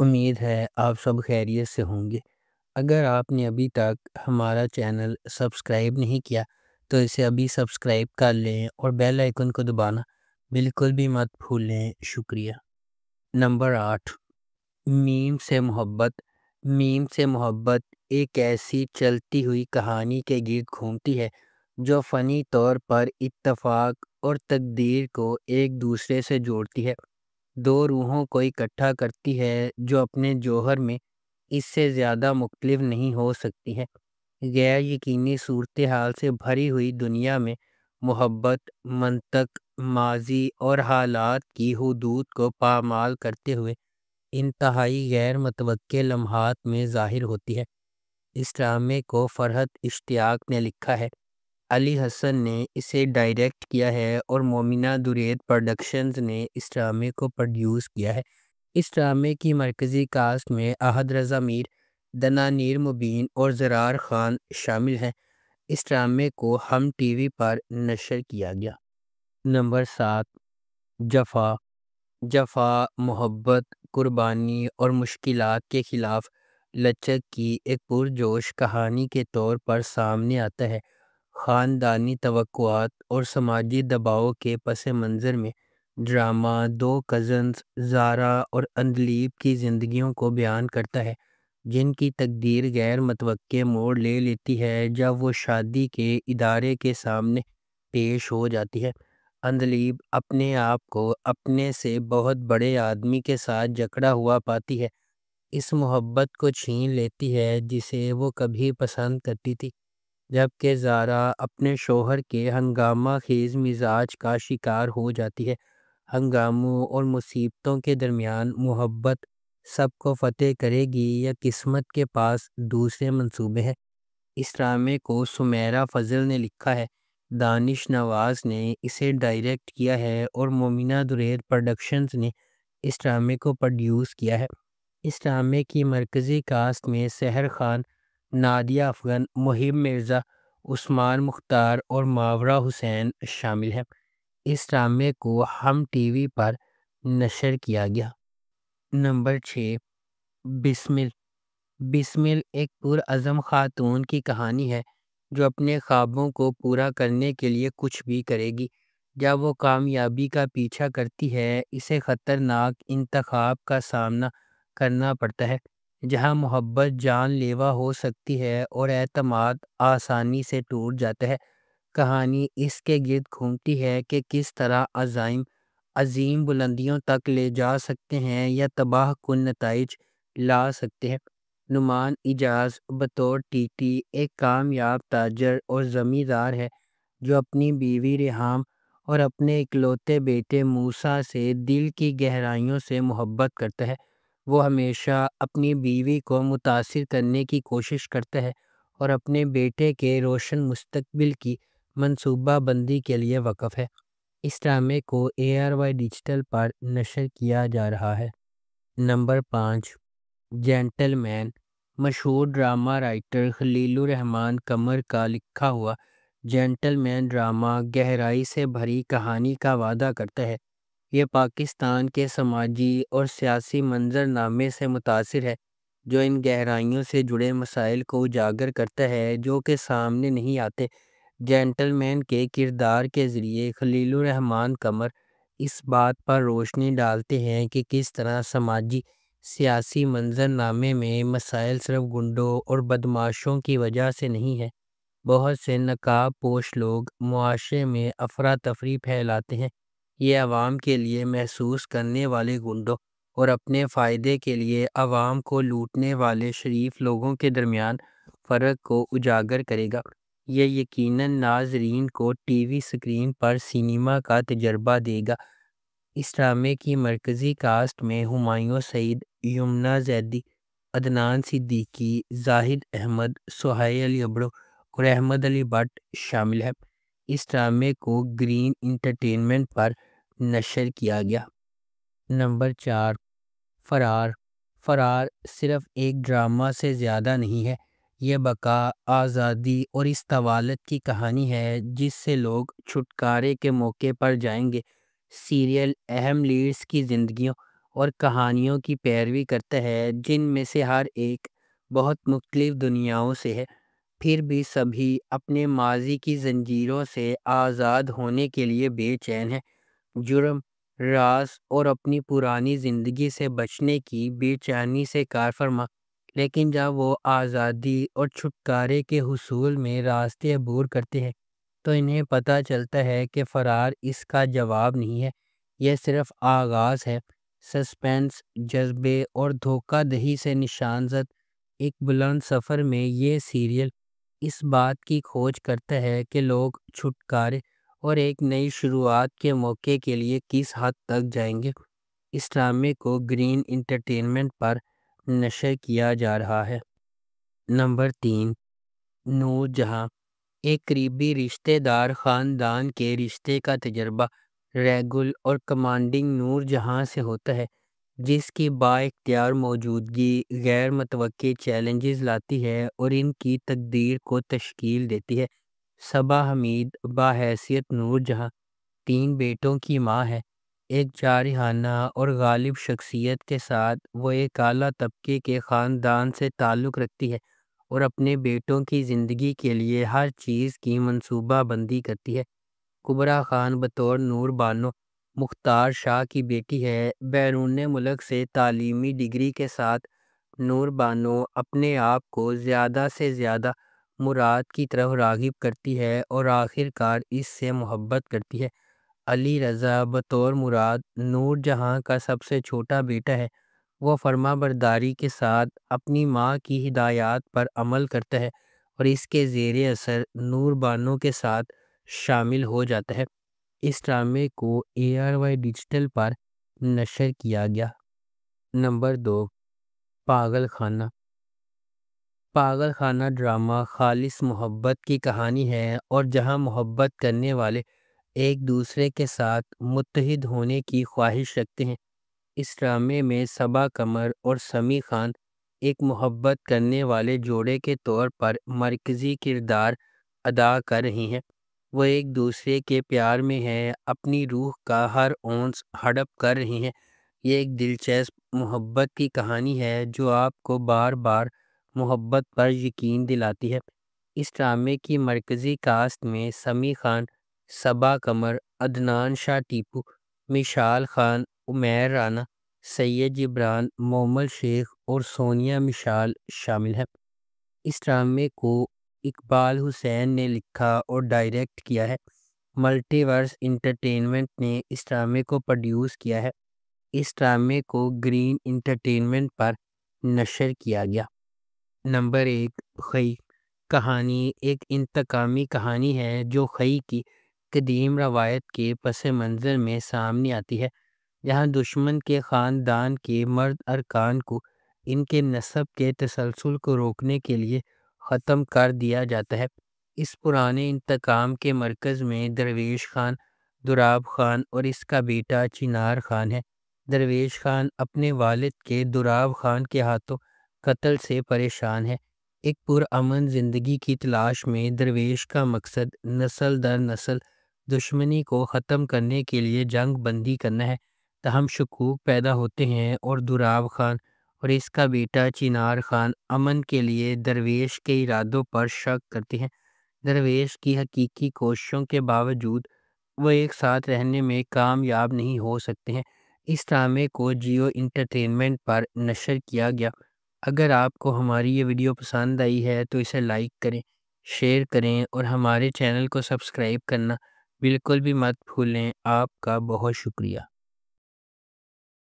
امید ہے آپ سب خیریت سے ہوں گے۔ اگر آپ نے ابھی تک ہمارا چینل سبسکرائب نہیں کیا تو اسے ابھی سبسکرائب کر لیں اور بیل آئیکن کو دبانا بالکل بھی مت بھولیں۔ شکریہ۔ نمبر 8، میم سے محبت۔ میم سے محبت ایک ایسی چلتی ہوئی کہانی کے گرد گھومتی ہے جو فنی طور پر اتفاق اور تقدیر کو ایک دوسرے سے جوڑتی ہے، دو روحوں کو اکٹھا کرتی ہے جو اپنے جوہر میں اس سے زیادہ مختلف نہیں ہو سکتی ہے۔ غیر یقینی صورتحال سے بھری ہوئی دنیا میں محبت منطق، ماضی اور حالات کی حدود کو پامال کرتے ہوئے انتہائی غیر متوقع لمحات میں ظاہر ہوتی ہے۔ اس ڈرامے کو فرحت اشتیاق نے لکھا ہے، علی حسن نے اسے ڈائریکٹ کیا ہے اور مومنہ درید پروڈکشنز نے اس ڈرامے کو پروڈیوس کیا ہے۔ اس ڈرامے کی مرکزی کاسٹ میں احد رضا میر، دنانیر مبین اور زرار خان شامل ہیں۔ اس ڈرامے کو ہم ٹی وی پر نشر کیا گیا۔ نمبر 7، جفا۔ جفا محبت، قربانی اور مشکلات کے خلاف لچک کی ایک پرجوش کہانی کے طور پر سامنے آتا ہے۔ خاندانی توقعات اور سماجی دباؤ کے پس منظر میں ڈرامہ دو کزنز زارا اور اندلیب کی زندگیوں کو بیان کرتا ہے جن کی تقدیر غیر متوقع موڑ لے لیتی ہے جب وہ شادی کے ادارے کے سامنے پیش ہو جاتی ہے۔ اندلیب اپنے آپ کو اپنے سے بہت بڑے آدمی کے ساتھ جکڑا ہوا پاتی ہے، اس محبت کو چھین لیتی ہے جسے وہ کبھی پسند کرتی تھی، جبکہ زارا اپنے شوہر کے ہنگامہ خیز مزاج کا شکار ہو جاتی ہے۔ ہنگاموں اور مصیبتوں کے درمیان محبت سب کو فتح کرے گی یا قسمت کے پاس دوسرے منصوبے ہیں؟ اس ڈرامے کو سمیرہ فضل نے لکھا ہے، دانش نواز نے اسے ڈائریکٹ کیا ہے اور مومنہ درید پروڈکشنز نے اس ڈرامے کو پروڈیوس کیا ہے۔ اس ڈرامے کی مرکزی کاسٹ میں سحر خان، نادیہ افغن، محب مرزا، عثمان مختار اور ماورا حسین شامل ہیں۔ اس ڈرامے کو ہم ٹی وی پر نشر کیا گیا۔ نمبر 6، بسمل۔ بسمل ایک پرعزم خاتون کی کہانی ہے جو اپنے خوابوں کو پورا کرنے کے لیے کچھ بھی کرے گی۔ جب وہ کامیابی کا پیچھا کرتی ہے، اسے خطرناک انتخاب کا سامنا کرنا پڑتا ہے جہاں محبت جان لیوا ہو سکتی ہے اور اعتماد آسانی سے ٹوٹ جاتا ہے۔ کہانی اس کے گرد گھومتی ہے کہ کس طرح عزائم عظیم بلندیوں تک لے جا سکتے ہیں یا تباہ کن نتائج لا سکتے ہیں۔ نعمان اجاز بطور ٹی ٹی ایک کامیاب تاجر اور زمیندار ہے جو اپنی بیوی ریحام اور اپنے اکلوتے بیٹے موسیٰ سے دل کی گہرائیوں سے محبت کرتا ہے۔ وہ ہمیشہ اپنی بیوی کو متاثر کرنے کی کوشش کرتا ہے اور اپنے بیٹے کے روشن مستقبل کی منصوبہ بندی کے لیے وقف ہے۔ اس ڈرامے کو ARY ڈیجیٹل پر نشر کیا جا رہا ہے۔ نمبر 5، جینٹل مین۔ مشہور ڈرامہ رائٹر خلیل الرحمن قمر کا لکھا ہوا جینٹل مین ڈرامہ گہرائی سے بھری کہانی کا وعدہ کرتا ہے۔ یہ پاکستان کے سماجی اور سیاسی منظرنامے سے متاثر ہے جو ان گہرائیوں سے جڑے مسائل کو اجاگر کرتا ہے جو کہ سامنے نہیں آتے۔ جینٹل مین کے کردار کے ذریعے خلیل الرحمن قمر اس بات پر روشنی ڈالتے ہیں کہ کس طرح سماجی سیاسی منظرنامے میں مسائل صرف گنڈوں اور بدمعاشوں کی وجہ سے نہیں ہیں۔ بہت سے نقاب پوش لوگ معاشرے میں افراتفری پھیلاتے ہیں۔ یہ عوام کے لیے محسوس کرنے والے گنڈوں اور اپنے فائدے کے لیے عوام کو لوٹنے والے شریف لوگوں کے درمیان فرق کو اجاگر کرے گا۔ یہ یقیناً ناظرین کو ٹی وی سکرین پر سینما کا تجربہ دے گا۔ اس ڈرامے کی مرکزی کاسٹ میں ہمایوں سعید، یمنا زیدی، عدنان صدیقی، زاہد احمد، سہیل علی ابڑو اور احمد علی بٹ شامل ہیں۔ اس ڈرامے کو گرین انٹرٹینمنٹ پر نشر کیا گیا۔ نمبر 4، فرار۔ فرار صرف ایک ڈرامہ سے زیادہ نہیں ہے، یہ بقا، آزادی اور استوالت کی کہانی ہے جس سے لوگ چھٹکارے کے موقع پر جائیں گے۔ سیریل اہم لیڈز کی زندگیوں اور کہانیوں کی پیروی کرتا ہے جن میں سے ہر ایک بہت مختلف دنیاؤں سے ہے، پھر بھی سبھی اپنے ماضی کی زنجیروں سے آزاد ہونے کے لیے بے چین ہیں۔ جرم، راز اور اپنی پرانی زندگی سے بچنے کی بے چینی سے کار فرما، لیکن جب وہ آزادی اور چھٹکارے کے حصول میں راستے عبور کرتے ہیں تو انہیں پتہ چلتا ہے کہ فرار اس کا جواب نہیں ہے، یہ صرف آغاز ہے۔ سسپینس، جذبے اور دھوکہ دہی سے نشان زد ایک بلند سفر میں یہ سیریل اس بات کی کھوج کرتا ہے کہ لوگ چھٹکارے اور ایک نئی شروعات کے موقع کے لیے کس حد تک جائیں گے۔ اس ڈرامے کو گرین انٹرٹینمنٹ پر نشر کیا جا رہا ہے۔ نمبر 3، نور جہاں، ایک قریبی رشتہ دار خاندان کے رشتے کا تجربہ ریگل اور کمانڈنگ نور جہاں سے ہوتا ہے، جس کی با اختیار موجودگی غیر متوقع چیلنجز لاتی ہے اور ان کی تقدیر کو تشکیل دیتی ہے۔ صبا حمید بحیثیت نور جہاں 3 بیٹوں کی ماں ہے۔ ایک جارحانہ اور غالب شخصیت کے ساتھ وہ ایک اعلیٰ طبقے کے خاندان سے تعلق رکھتی ہے اور اپنے بیٹوں کی زندگی کے لیے ہر چیز کی منصوبہ بندی کرتی ہے۔ کبریٰ خان بطور نور بانو مختار شاہ کی بیٹی ہے۔ بیرون ملک سے تعلیمی ڈگری کے ساتھ نور بانو اپنے آپ کو زیادہ سے زیادہ مراد کی طرف راغب کرتی ہے اور آخر کار اس سے محبت کرتی ہے۔ علی رضا بطور مراد نور جہاں کا سب سے چھوٹا بیٹا ہے۔ وہ فرما برداری کے ساتھ اپنی ماں کی ہدایات پر عمل کرتا ہے اور اس کے زیر اثر نور بانو کے ساتھ شامل ہو جاتا ہے۔ اس ڈرامے کو ARY ڈیجیٹل پر نشر کیا گیا۔ نمبر 2، پاگل خانہ۔ پاگل خانہ ڈرامہ خالص محبت کی کہانی ہے اور جہاں محبت کرنے والے ایک دوسرے کے ساتھ متحد ہونے کی خواہش رکھتے ہیں۔ اس ڈرامے میں صبا قمر اور سمیع خان ایک محبت کرنے والے جوڑے کے طور پر مرکزی کردار ادا کر رہی ہیں۔ وہ ایک دوسرے کے پیار میں ہیں، اپنی روح کا ہر اونس ہڑپ کر رہی ہیں۔ یہ ایک دلچسپ محبت کی کہانی ہے جو آپ کو بار بار محبت پر یقین دلاتی ہے۔ اس ڈرامے کی مرکزی کاسٹ میں سمیع خان، صبا قمر، عدنان شاہ ٹیپو، مشال خان، عمیر رانا، سید جبران، مومل شیخ اور سونیا مشال شامل ہیں۔ اس ڈرامے کو اقبال حسین نے لکھا اور ڈائریکٹ کیا ہے۔ ملٹی ورس انٹرٹینمنٹ نے اس ڈرامے کو پروڈیوس کیا ہے۔ اس ڈرامے کو گرین انٹرٹینمنٹ پر نشر کیا گیا۔ نمبر 1، خئی۔ کہانی ایک انتقامی کہانی ہے جو خئی کی قدیم روایت کے پس منظر میں سامنے آتی ہے، جہاں دشمن کے خاندان کے مرد ارکان کو ان کے نسب کے تسلسل کو روکنے کے لیے ختم کر دیا جاتا ہے۔ اس پرانے انتقام کے مرکز میں درویش خان، دراب خان اور اس کا بیٹا چنار خان ہے۔ درویش خان اپنے والد کے دراب خان کے ہاتھوں قتل سے پریشان ہے۔ ایک پرامن زندگی کی تلاش میں درویش کا مقصد نسل در نسل دشمنی کو ختم کرنے کے لیے جنگ بندی کرنا ہے۔ تاہم شکوک پیدا ہوتے ہیں اور دراب خان اور اس کا بیٹا چنار خان امن کے لیے درویش کے ارادوں پر شک کرتے ہیں۔ درویش کی حقیقی کوششوں کے باوجود وہ ایک ساتھ رہنے میں کامیاب نہیں ہو سکتے ہیں۔ اس ڈرامے کو جیو انٹرٹینمنٹ پر نشر کیا گیا۔ اگر آپ کو ہماری یہ ویڈیو پسند آئی ہے تو اسے لائک کریں، شیئر کریں اور ہمارے چینل کو سبسکرائب کرنا بالکل بھی مت بھولیں۔ آپ کا بہت شکریہ۔